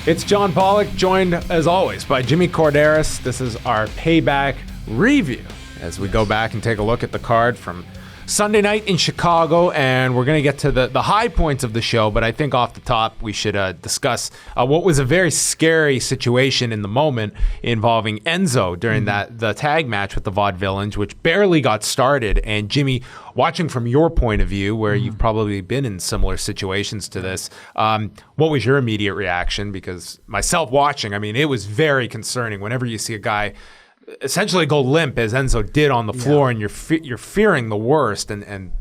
It's John Pollock, joined as always by Jimmy Korderas. This is our Payback review as we go back and take a look at the card from Sunday night in Chicago, and we're going to get to the high points of the show, but I think off the top we should discuss what was a very scary situation in the moment involving Enzo during the tag match with the Vaudevillains, which barely got started. And Jimmy, watching from your point of view, where you've probably been in similar situations to this, what was your immediate reaction? Because myself watching, I mean, it was very concerning whenever you see a guy essentially go limp as Enzo did on the floor, and you're fearing the worst. And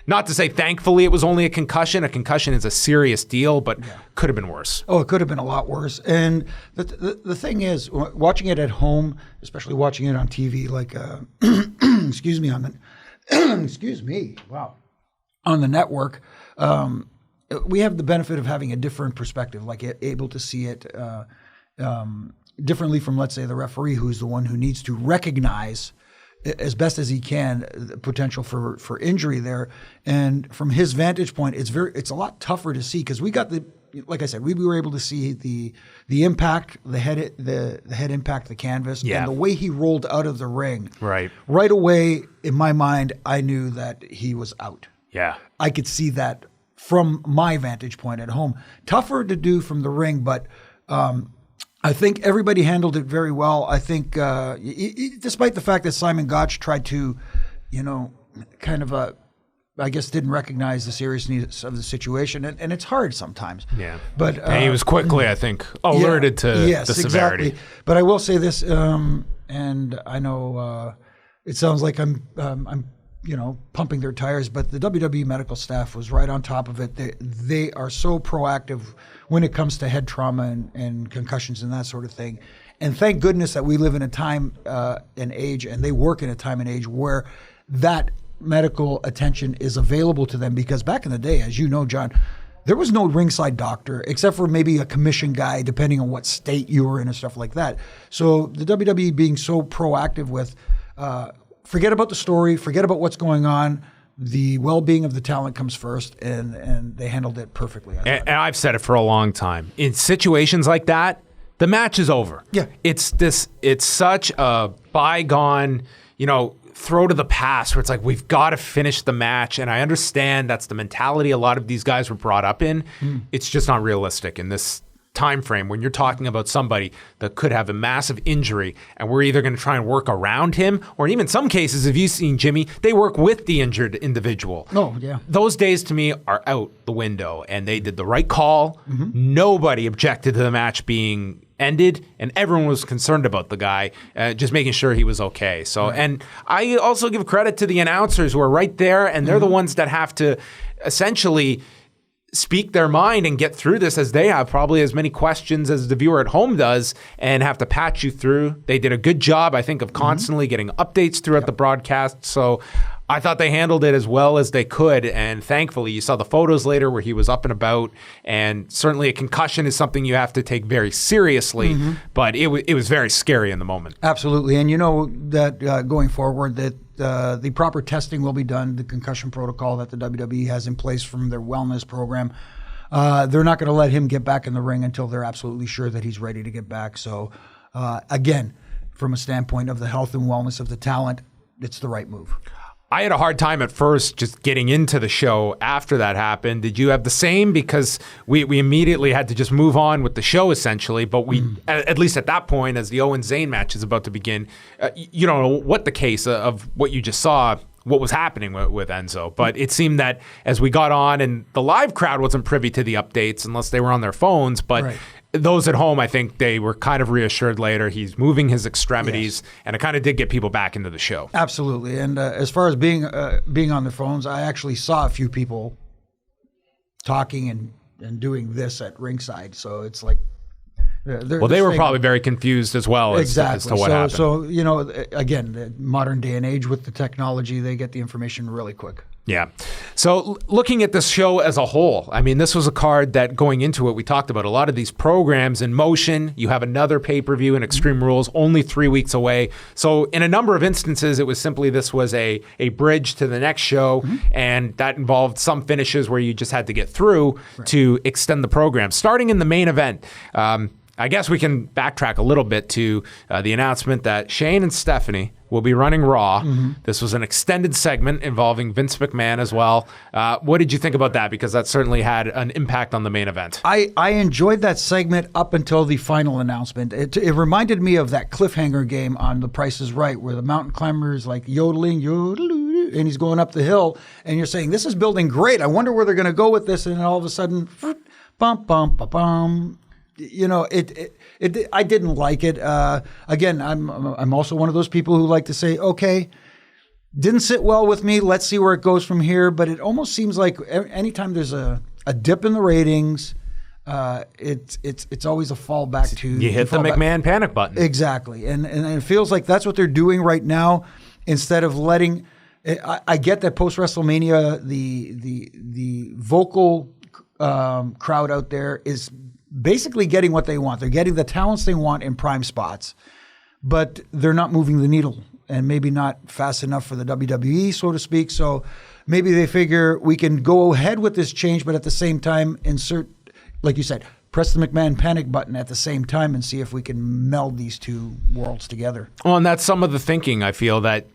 not to say thankfully it was only a concussion. A concussion is a serious deal, but could have been worse. Oh, it could have been a lot worse. And the thing is, watching it at home, especially watching it on TV, like excuse me, on the network, we have the benefit of having a different perspective, like able to see it differently from, let's say, the referee, who's the one who needs to recognize as best as he can the potential for injury there. And from his vantage point, it's a lot tougher to see, because we got like I said, we were able to see the impact, the head impact the canvas, and the way he rolled out of the ring. Right away, in my mind, I knew that he was out. Yeah, I could see that from my vantage point at home. Tougher to do from the ring, but I think everybody handled it very well. I think, despite the fact that Simon Gotch tried to, kind of, I guess, didn't recognize the seriousness of the situation, and it's hard sometimes. Yeah, but and he was quickly, I think, alerted to the severity. Exactly. But I will say this, and I know it sounds like I'm pumping their tires, but the WWE medical staff was right on top of it. They are so proactive when it comes to head trauma and concussions and that sort of thing. And thank goodness that we live in a time and age, and they work in a time and age where that medical attention is available to them. Because back in the day, as you know, John, there was no ringside doctor except for maybe a commission guy, depending on what state you were in and stuff like that. So the WWE being so proactive with forget about the story, forget about what's going on. The well-being of the talent comes first, and they handled it perfectly. And I've said it for a long time. In situations like that, the match is over. Yeah. It's such a bygone, throw to the past where it's like, we've got to finish the match. And I understand that's the mentality a lot of these guys were brought up in. It's just not realistic in this time frame when you're talking about somebody that could have a massive injury, and we're either going to try and work around him, or in even some cases, if you've seen Jimmy, they work with the injured individual. Oh, yeah. Those days to me are out the window, and they did the right call. Nobody objected to the match being ended, and everyone was concerned about the guy, just making sure he was okay. So, and I also give credit to the announcers who are right there, and they're the ones that have to essentially speak their mind and get through this, as they have probably as many questions as the viewer at home does, and have to patch you through. They did a good job, I think, of constantly getting updates throughout the broadcast. So I thought they handled it as well as they could, and thankfully you saw the photos later where he was up and about, and certainly a concussion is something you have to take very seriously, but it was very scary in the moment. Absolutely, and that going forward that the proper testing will be done, the concussion protocol that the WWE has in place from their wellness program. They're not going to let him get back in the ring until they're absolutely sure that he's ready to get back. So again, from a standpoint of the health and wellness of the talent, it's the right move. I had a hard time at first just getting into the show after that happened. Did you have the same? Because we immediately had to just move on with the show, essentially. But we, at least at that point, as the Owens Zayn match is about to begin, you don't know what the case of what you just saw, what was happening with Enzo. But it seemed that as we got on, and the live crowd wasn't privy to the updates unless they were on their phones, but those at home, I think they were kind of reassured later. He's moving his extremities, and it kind of did get people back into the show. Absolutely. And as far as being on their phones, I actually saw a few people talking and doing this at ringside. So it's like, they were probably very confused as well as to what happened. So, again, the modern day and age with the technology, they get the information really quick. Yeah. So looking at this show as a whole, I mean, this was a card that going into it, we talked about a lot of these programs in motion. You have another pay-per-view in Extreme Rules only 3 weeks away. So in a number of instances, it was simply this was a bridge to the next show, and that involved some finishes where you just had to get through to extend the program. Starting in the main event, I guess we can backtrack a little bit to the announcement that Shane and Stephanie will be running Raw. This was an extended segment involving Vince McMahon as well. What did you think about that? Because that certainly had an impact on the main event. I enjoyed that segment up until the final announcement. It reminded me of that cliffhanger game on The Price is Right, where the mountain climber is like yodeling, yodeloo, and he's going up the hill, and you're saying, this is building great. I wonder where they're going to go with this. And then all of a sudden, bum, bum, bum, bum. You know, I didn't like it. Again, I'm also one of those people who like to say, okay, didn't sit well with me. Let's see where it goes from here. But it almost seems like anytime there's a dip in the ratings, it's always a fallback to you hit the McMahon panic button. Exactly, and it feels like that's what they're doing right now. Instead of letting, I get that post WrestleMania, the vocal crowd out there is basically getting what they want. They're getting the talents they want in prime spots, but they're not moving the needle, and maybe not fast enough for the WWE, so to speak. So maybe they figure we can go ahead with this change, but at the same time insert, like you said, press the McMahon panic button at the same time and see if we can meld these two worlds together. Well, and that's some of the thinking, I feel, that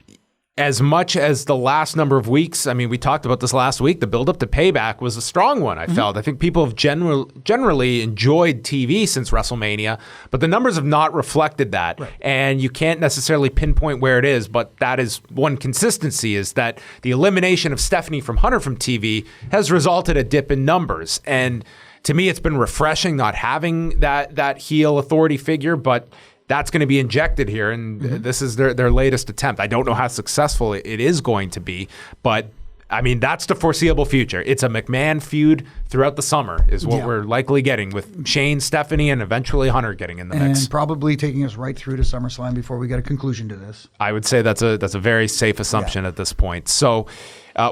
as much as the last number of weeks, I mean, we talked about this last week, the build-up to Payback was a strong one, I felt. I think people have generally enjoyed TV since WrestleMania, but the numbers have not reflected that. Right. And you can't necessarily pinpoint where it is, but that is one consistency, is that the elimination of Stephanie from Hunter from TV has resulted a dip in numbers. And to me, it's been refreshing not having that heel authority figure, but that's going to be injected here, and this is their latest attempt. I don't know how successful it is going to be, but I mean, that's the foreseeable future. It's a McMahon feud throughout the summer is what we're likely getting, with Shane, Stephanie, and eventually Hunter getting in the mix. And probably taking us right through to SummerSlam before we get a conclusion to this. I would say that's a very safe assumption at this point. So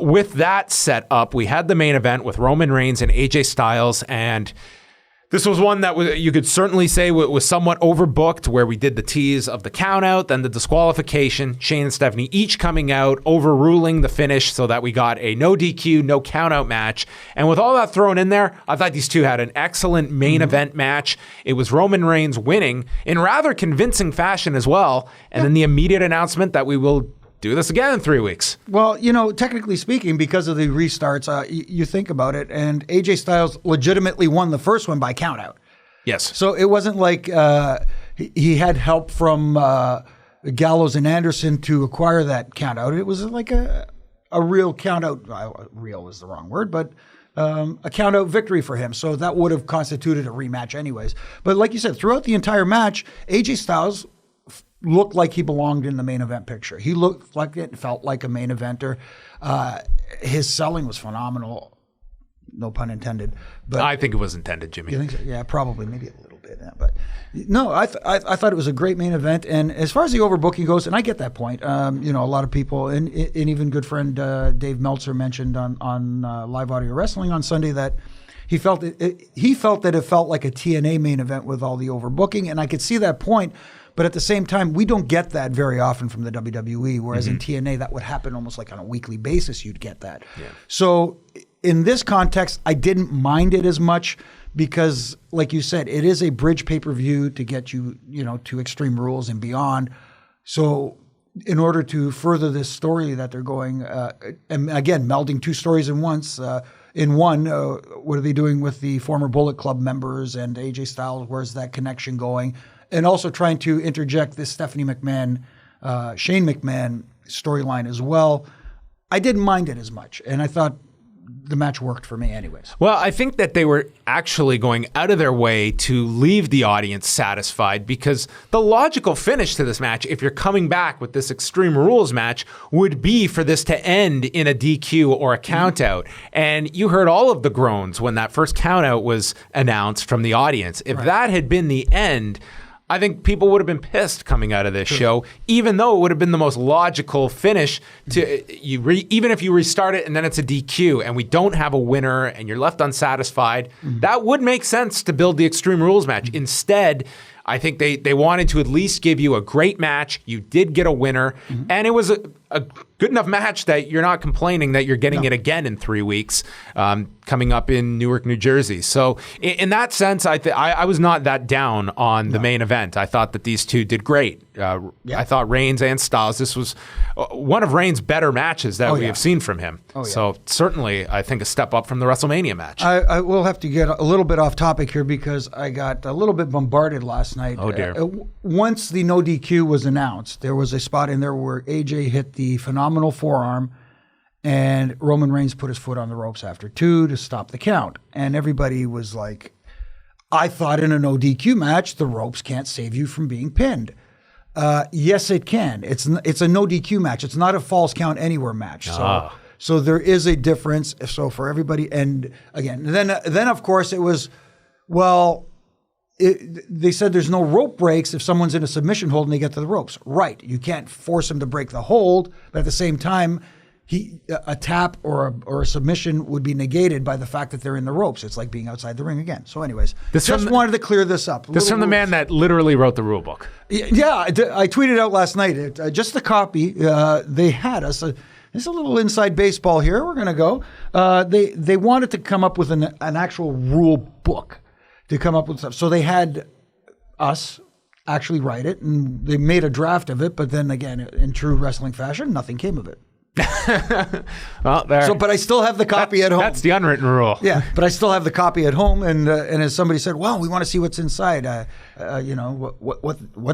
with that set up, we had the main event with Roman Reigns and AJ Styles, and this was one that you could certainly say was somewhat overbooked, where we did the tease of the countout, then the disqualification, Shane and Stephanie each coming out, overruling the finish so that we got a no DQ, no countout match. And with all that thrown in there, I thought these two had an excellent main event match. It was Roman Reigns winning in rather convincing fashion as well. And then the immediate announcement that we will do this again in 3 weeks. Well, you know, technically speaking, because of the restarts, you think about it, and AJ Styles legitimately won the first one by countout. Yes. So it wasn't like he had help from Gallows and Anderson to acquire that countout. It was like a real countout. Real is the wrong word, but a countout victory for him. So that would have constituted a rematch anyways. But like you said, throughout the entire match, AJ Styles looked like he belonged in the main event picture. He looked like it, felt like a main eventer. His selling was phenomenal. No pun intended. But I think it was intended, Jimmy. You think so? Yeah, probably, maybe a little bit. Yeah, but no, I thought it was a great main event. And as far as the overbooking goes, and I get that point. You know, a lot of people, and even good friend Dave Meltzer mentioned on Live Audio Wrestling on Sunday that he felt that it felt like a TNA main event with all the overbooking, and I could see that point. But at the same time, we don't get that very often from the WWE, whereas in TNA, that would happen almost like on a weekly basis, you'd get that. Yeah. So in this context, I didn't mind it as much because, like you said, it is a bridge pay-per-view to get you, to Extreme Rules and beyond. So in order to further this story that they're going, and again, melding two stories in one, what are they doing with the former Bullet Club members and AJ Styles? Where's that connection going? And also trying to interject this Stephanie McMahon, Shane McMahon storyline as well. I didn't mind it as much, and I thought the match worked for me anyways. Well, I think that they were actually going out of their way to leave the audience satisfied, because the logical finish to this match, if you're coming back with this Extreme Rules match, would be for this to end in a DQ or a countout. And you heard all of the groans when that first countout was announced from the audience. If that had been the end, I think people would have been pissed coming out of this show, even though it would have been the most logical finish to even if you restart it and then it's a DQ and we don't have a winner and you're left unsatisfied, that would make sense to build the Extreme Rules match. Instead, I think they wanted to at least give you a great match. You did get a winner, and it was a good enough match that you're not complaining that you're getting it again in 3 weeks, coming up in Newark, New Jersey. So in that sense, I was not that down on the main event. I thought that these two did great. I thought Reigns and Styles, this was one of Reigns' better matches that we have seen from him. So certainly, I think a step up from the WrestleMania match. I will have to get a little bit off topic here because I got a little bit bombarded last night. Oh, dear. Once the no DQ was announced, there was a spot in there where AJ hit the phenomenal forearm and Roman Reigns put his foot on the ropes after 2 to stop the count. And everybody was like, I thought in a no DQ match, the ropes can't save you from being pinned. Yes, it can. It's a no DQ match. It's not a false count anywhere match. So there is a difference. So for everybody, and again, then of course it was, they said there's no rope breaks if someone's in a submission hold and they get to the ropes. Right. You can't force them to break the hold, but at the same time, a tap or a submission would be negated by the fact that they're in the ropes. It's like being outside the ring again. So anyways, wanted to clear this up. This from the man that literally wrote the rule book. Yeah, I tweeted out last night, just the copy. They had us. There's a little inside baseball here. We're going to go. They wanted to come up with an actual rule book to come up with stuff. So they had us actually write it, and they made a draft of it. But then again, in true wrestling fashion, nothing came of it. Well, there. So, but I still have the copy at home. That's the unwritten rule. Yeah, but I still have the copy at home, and as somebody said, well, we want to see what's inside. What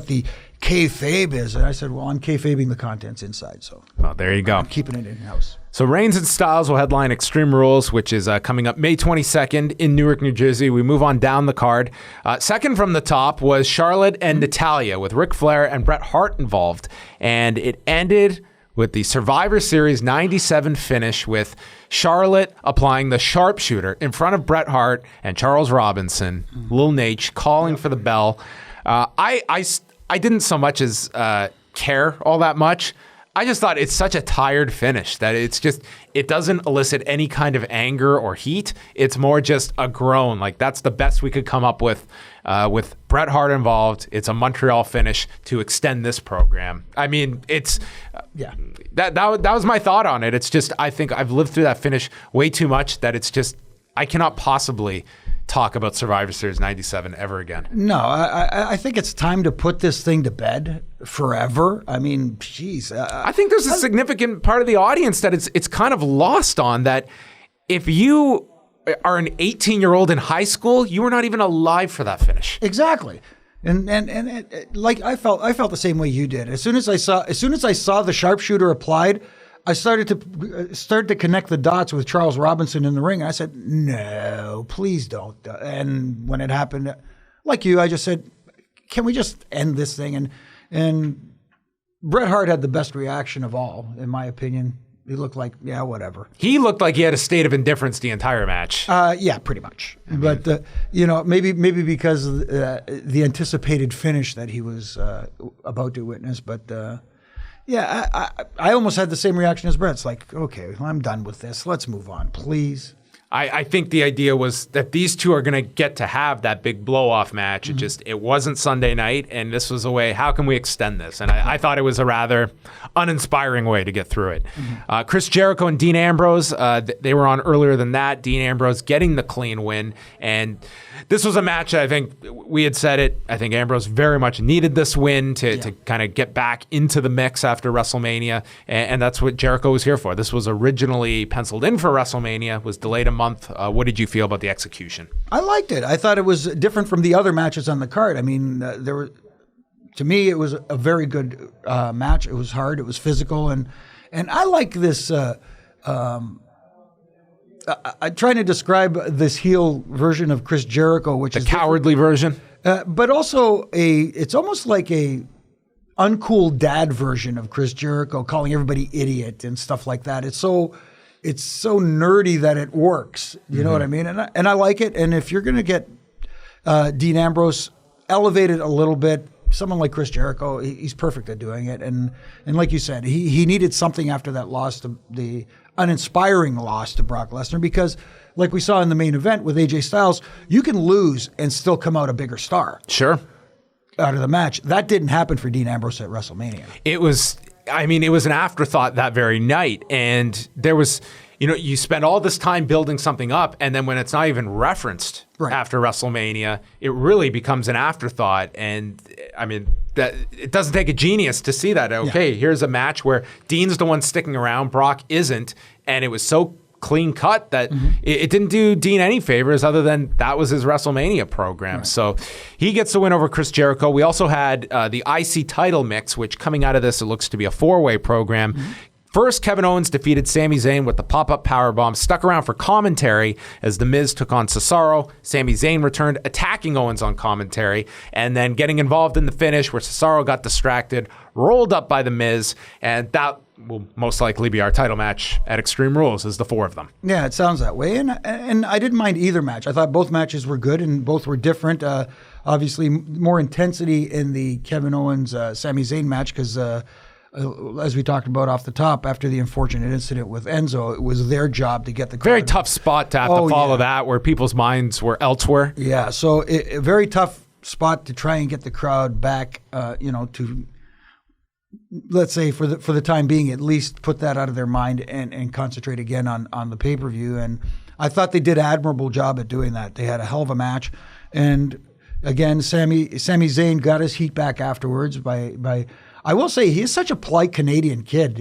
the kayfabe is, and I said, well, I'm kayfabing the contents inside. So, well, there you go. I'm keeping it in house. So Reigns and Styles will headline Extreme Rules, which is coming up May 22nd in Newark, New Jersey. We move on down the card. Second from the top was Charlotte and Natalya with Ric Flair and Bret Hart involved, and it ended with the Survivor Series 97 finish with Charlotte applying the sharpshooter in front of Bret Hart and Charles Robinson, Lil Nate, calling for the bell. I didn't so much as care all that much. I just thought it's such a tired finish that it doesn't elicit any kind of anger or heat. It's more just a groan. Like, that's the best we could come up with Bret Hart involved. It's a Montreal finish to extend this program. I mean, that was my thought on it. It's just, I think I've lived through that finish way too much that it's just, I cannot possibly talk about Survivor Series 97 ever again. No, I think it's time to put this thing to bed forever. I mean, geez. I think there's a significant part of the audience that it's kind of lost on, that if you are an 18-year-old in high school, you were not even alive for that finish. Exactly. And like I felt the same way you did. As soon as I saw the sharpshooter applied, I started to connect the dots with Charles Robinson in the ring. I said, no, please don't. And when it happened, like you, I just said, can we just end this thing? And Bret Hart had the best reaction of all, in my opinion. He looked like, yeah, whatever. He looked like he had a state of indifference the entire match. Yeah, pretty much. But, maybe because of the anticipated finish that he was about to witness. But, yeah, I almost had the same reaction as Bret. It's like, okay, I'm done with this. Let's move on, please. I think the idea was that these two are going to get to have that big blow-off match. It wasn't Sunday night, and this was a way, how can we extend this? And I thought it was a rather uninspiring way to get through it. Chris Jericho and Dean Ambrose, they were on earlier than that. Dean Ambrose getting the clean win. And this was a match, I think, we had said it, I think Ambrose very much needed this win to kind of get back into the mix after WrestleMania. And that's what Jericho was here for. This was originally penciled in for WrestleMania, was delayed a month. What did you feel about the execution? I liked it. I thought it was different from the other matches on the card. I mean, to me, it was a very good match. It was hard. It was physical, and I like this. I'm trying to describe this heel version of Chris Jericho, which is the cowardly version, but also it's almost like a uncool dad version of Chris Jericho, calling everybody idiot and stuff like that. It's so nerdy that it works. You know what I mean? And I like it. And if you're going to get Dean Ambrose elevated a little bit. Someone like Chris Jericho, he's perfect at doing it. And like you said, he needed something after that loss, the uninspiring loss to Brock Lesnar, because like we saw in the main event with AJ Styles, you can lose and still come out a bigger star. Sure. Out of the match. That didn't happen for Dean Ambrose at WrestleMania. It was an afterthought that very night. And there was, you spend all this time building something up, and then when it's not even referenced after WrestleMania, it really becomes an afterthought. And that it doesn't take a genius to see that. Okay, here's a match where Dean's the one sticking around, Brock isn't, and it was so clean cut that it didn't do Dean any favors other than that was his WrestleMania program. Right. So he gets the win over Chris Jericho. We also had the IC title mix, which coming out of this, it looks to be a 4-way program. First, Kevin Owens defeated Sami Zayn with the pop-up powerbomb, stuck around for commentary as The Miz took on Cesaro. Sami Zayn returned, attacking Owens on commentary, and then getting involved in the finish where Cesaro got distracted, rolled up by The Miz, and that will most likely be our title match at Extreme Rules, is the 4 of them. Yeah, it sounds that way, and I didn't mind either match. I thought both matches were good and both were different. Obviously, more intensity in the Kevin Owens Sami Zayn match because as we talked about off the top, after the unfortunate incident with Enzo, it was their job to get the crowd. Very tough spot to have to follow that, where people's minds were elsewhere. Yeah, so a very tough spot to try and get the crowd back, to, let's say, for the time being, at least put that out of their mind and concentrate again on the pay-per-view. And I thought they did an admirable job at doing that. They had a hell of a match. And again, Sami Zayn got his heat back afterwards by I will say he is such a polite Canadian kid,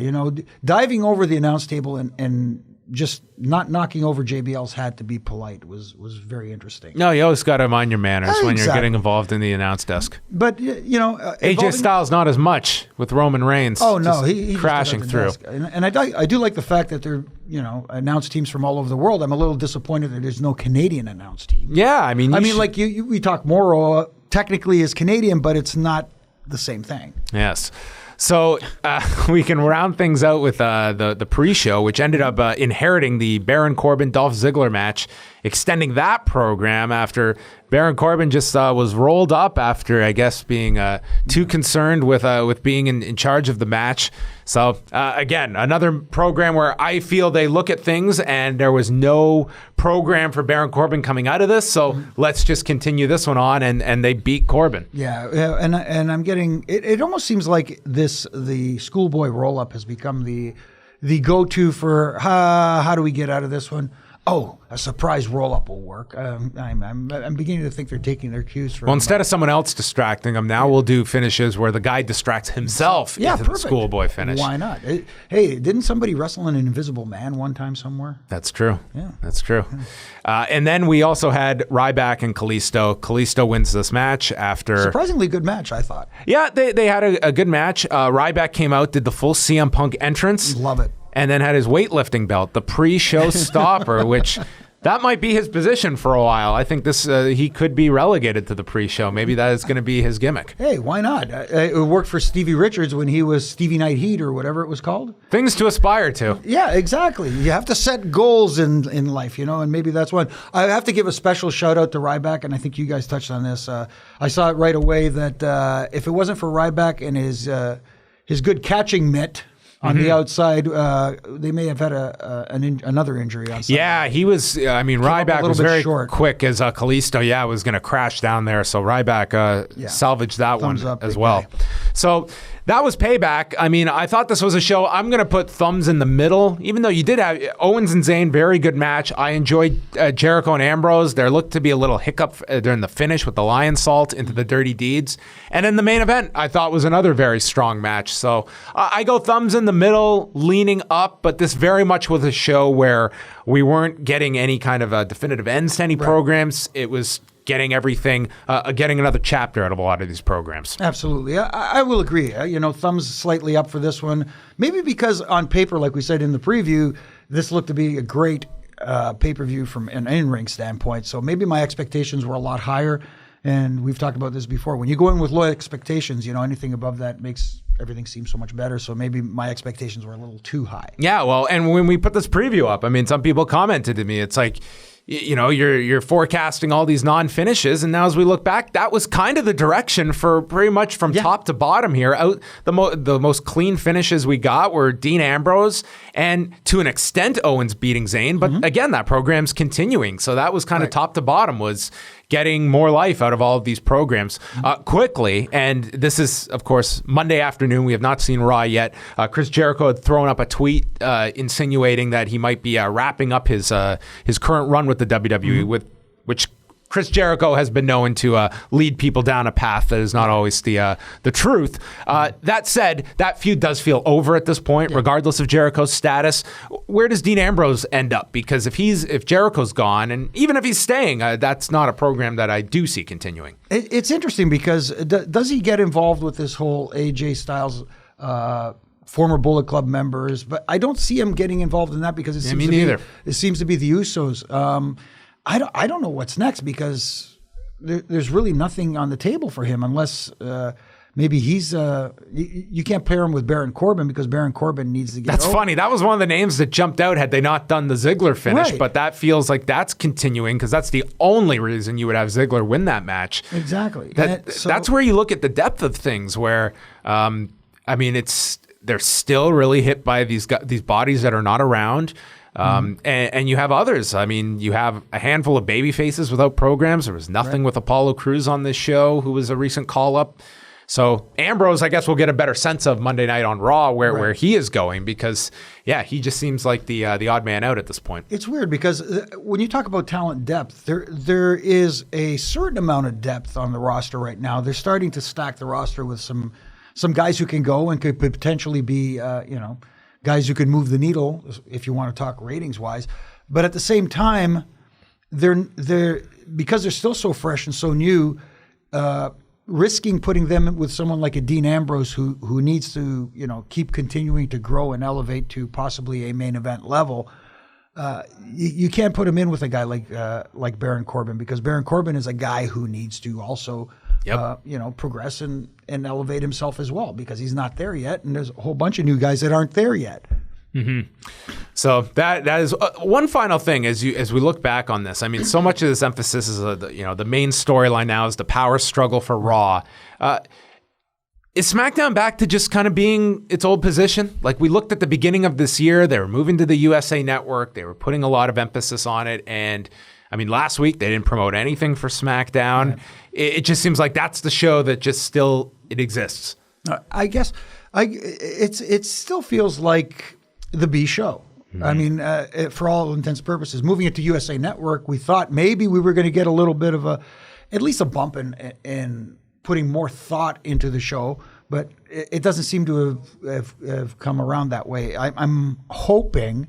diving over the announce table and just not knocking over JBL's hat to be polite was very interesting. No, you always got to mind your manners when you're getting involved in the announce desk. But, AJ Styles not as much with Roman Reigns. Oh, no. He crashing through. And I do like the fact that they're, announce teams from all over the world. I'm a little disappointed that there's no Canadian announce team. Yeah, we talk Moro technically is Canadian, but it's not the same thing. Yes. So we can round things out with the pre-show, which ended up inheriting the Baron Corbin Dolph Ziggler match, extending that program after Baron Corbin just was rolled up after, I guess, being too concerned with being in charge of the match. So again, another program where I feel they look at things and there was no program for Baron Corbin coming out of this. So let's just continue this one on, and they beat Corbin. Yeah, and I'm getting it almost seems like the schoolboy roll-up has become the go-to for how do we get out of this one? Oh, a surprise roll-up will work. I'm beginning to think they're taking their cues from. Well, instead of someone else distracting them, now we'll do finishes where the guy distracts himself into the schoolboy finish. Why not? Hey, didn't somebody wrestle an Invisible Man one time somewhere? That's true. Yeah, that's true. And then we also had Ryback and Kalisto. Kalisto wins this match after surprisingly good match, I thought. Yeah, they had a good match. Ryback came out, did the full CM Punk entrance. Love it. And then had his weightlifting belt, the pre-show stopper, which that might be his position for a while. I think he could be relegated to the pre-show. Maybe that is going to be his gimmick. Hey, why not? It worked for Stevie Richards when he was Stevie Night Heat or whatever it was called. Things to aspire to. Yeah, exactly. You have to set goals in life, and maybe that's one. I have to give a special shout out to Ryback, and I think you guys touched on this. I saw it right away that if it wasn't for Ryback and his good catching mitt on the outside, they may have had another injury on Sunday. Yeah, he was. Ryback was very short. Quick as Kalisto. Was going to crash down there. So Ryback salvaged that Thumbs one up, as well. Guy. So that was Payback. I thought this was a show. I'm going to put thumbs in the middle, even though you did have Owens and Zayn, very good match. I enjoyed Jericho and Ambrose. There looked to be a little hiccup during the finish with the lion salt into the dirty deeds. And in the main event, I thought was another very strong match. So I go thumbs in the middle, leaning up, but this very much was a show where we weren't getting any kind of definitive ends to any programs. It was getting everything, getting another chapter out of a lot of these programs. Absolutely. I will agree. Thumbs slightly up for this one. Maybe because on paper, like we said in the preview, this looked to be a great pay-per-view from an in-ring standpoint. So maybe my expectations were a lot higher. And we've talked about this before. When you go in with low expectations, anything above that makes everything seem so much better. So maybe my expectations were a little too high. Yeah, well, and when we put this preview up, some people commented to me, it's like, you're forecasting all these non-finishes, and now as we look back, that was kind of the direction for pretty much from top to bottom here. The most clean finishes we got were Dean Ambrose and to an extent Owens beating Zayn, but again, that program's continuing. So that was kind of top to bottom, was getting more life out of all of these programs quickly. And this is, of course, Monday afternoon. We have not seen Raw yet. Chris Jericho had thrown up a tweet insinuating that he might be wrapping up his current run with the WWE, with which Chris Jericho has been known to lead people down a path that is not always the truth. That said, that feud does feel over at this point, regardless of Jericho's status. Where does Dean Ambrose end up? Because if Jericho's gone, and even if he's staying, that's not a program that I do see continuing. It's interesting because does he get involved with this whole AJ Styles former Bullet Club members? But I don't see him getting involved in that because it seems to be the Usos. I don't know what's next because there's really nothing on the table for him unless maybe he's you can't pair him with Baron Corbin because Baron Corbin needs to get That's over. funny. That was one of the names that jumped out had they not done the Ziggler finish, but that feels like that's continuing because that's the only reason you would have Ziggler win that match. Exactly. That's where you look at the depth of things where, they're still really hit by these bodies that are not around. And you have others. I mean, you have a handful of baby faces without programs. There was nothing with Apollo Crews on this show, who was a recent call-up. So Ambrose, I guess we'll get a better sense of Monday night on Raw where he is going because, he just seems like the odd man out at this point. It's weird because when you talk about talent depth, there is a certain amount of depth on the roster right now. They're starting to stack the roster with some guys who can go and could potentially be, guys who could move the needle if you want to talk ratings wise. But at the same time, they're because they're still so fresh and so new, risking putting them with someone like a Dean Ambrose who needs to, keep continuing to grow and elevate to possibly a main event level. You can't put him in with a guy like Baron Corbin because Baron Corbin is a guy who needs to also progress and elevate himself as well because he's not there yet, and there's a whole bunch of new guys that aren't there yet. So that is one final thing as we look back on this. I mean, so much of this emphasis is the main storyline now is the power struggle for Raw. Is SmackDown back to just kind of being its old position? Like we looked at the beginning of this year, they were moving to the USA Network. They were putting a lot of emphasis on it. And I mean, last week they didn't promote anything for SmackDown. Right. It just seems like that's the show that just still it exists. I guess it still feels like the B show. I mean, for all intents and purposes, moving it to USA Network, we thought maybe we were going to get a little bit of at least a bump in putting more thought into the show, but it doesn't seem to have come around that way. I'm hoping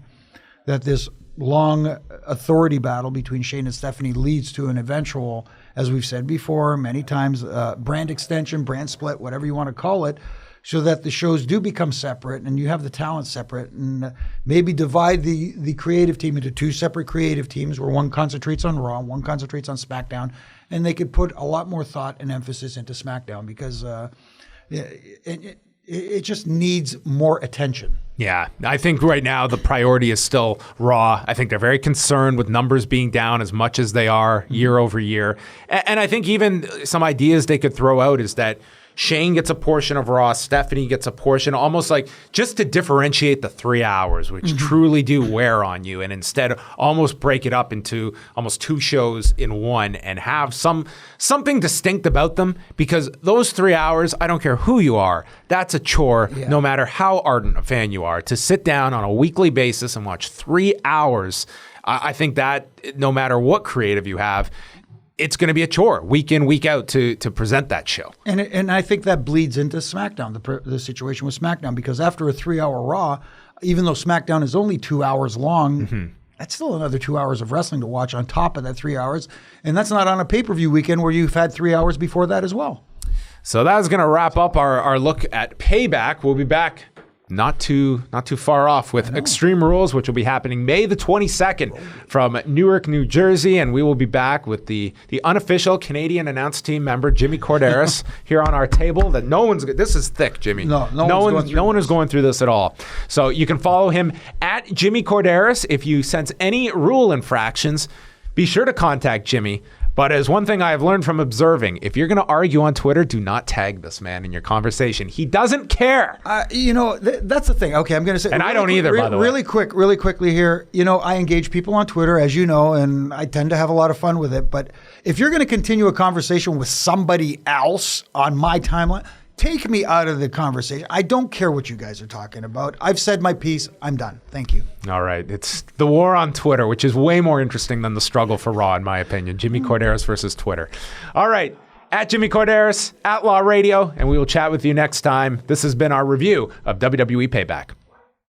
that this long authority battle between Shane and Stephanie leads to an eventual, as we've said before many times, brand extension, brand split, whatever you want to call it, so that the shows do become separate and you have the talent separate and maybe divide the creative team into two separate creative teams where one concentrates on Raw, one concentrates on SmackDown, and they could put a lot more thought and emphasis into SmackDown because it just needs more attention. Yeah, I think right now the priority is still Raw. I think they're very concerned with numbers being down as much as they are year over year. And I think even some ideas they could throw out is that Shane gets a portion of Raw, Stephanie gets a portion, almost like just to differentiate the 3 hours, which truly do wear on you, and instead almost break it up into almost two shows in one and have something distinct about them, because those 3 hours, I don't care who you are, that's a chore, no matter how ardent a fan you are, to sit down on a weekly basis and watch 3 hours. I think that no matter what creative you have, it's going to be a chore week in, week out to present that show. And I think that bleeds into SmackDown, the situation with SmackDown, because after a 3 hour Raw, even though SmackDown is only 2 hours long, that's still another 2 hours of wrestling to watch on top of that 3 hours. And that's not on a pay-per-view weekend where you've had 3 hours before that as well. So that is going to wrap up our look at Payback. We'll be back not too far off with Extreme Rules, which will be happening May the 22nd from Newark, New Jersey, and we will be back with the unofficial Canadian announce team member Jimmy Korderas here on our table. That this is thick, Jimmy. No one is going through this at all. So you can follow him at Jimmy Korderas. If you sense any rule infractions, be sure to contact Jimmy. But as one thing I have learned from observing, if you're going to argue on Twitter, do not tag this man in your conversation. He doesn't care. That's the thing. Okay, I'm going to say, and I don't either, by the way. Really quickly here. I engage people on Twitter, as you know, and I tend to have a lot of fun with it. But if you're going to continue a conversation with somebody else on my timeline, take me out of the conversation. I don't care what you guys are talking about. I've said my piece. I'm done. Thank you. All right. It's the war on Twitter, which is way more interesting than the struggle for Raw, in my opinion. Jimmy Korderas versus Twitter. All right. At Jimmy Korderas, at Law Radio, and we will chat with you next time. This has been our review of WWE Payback.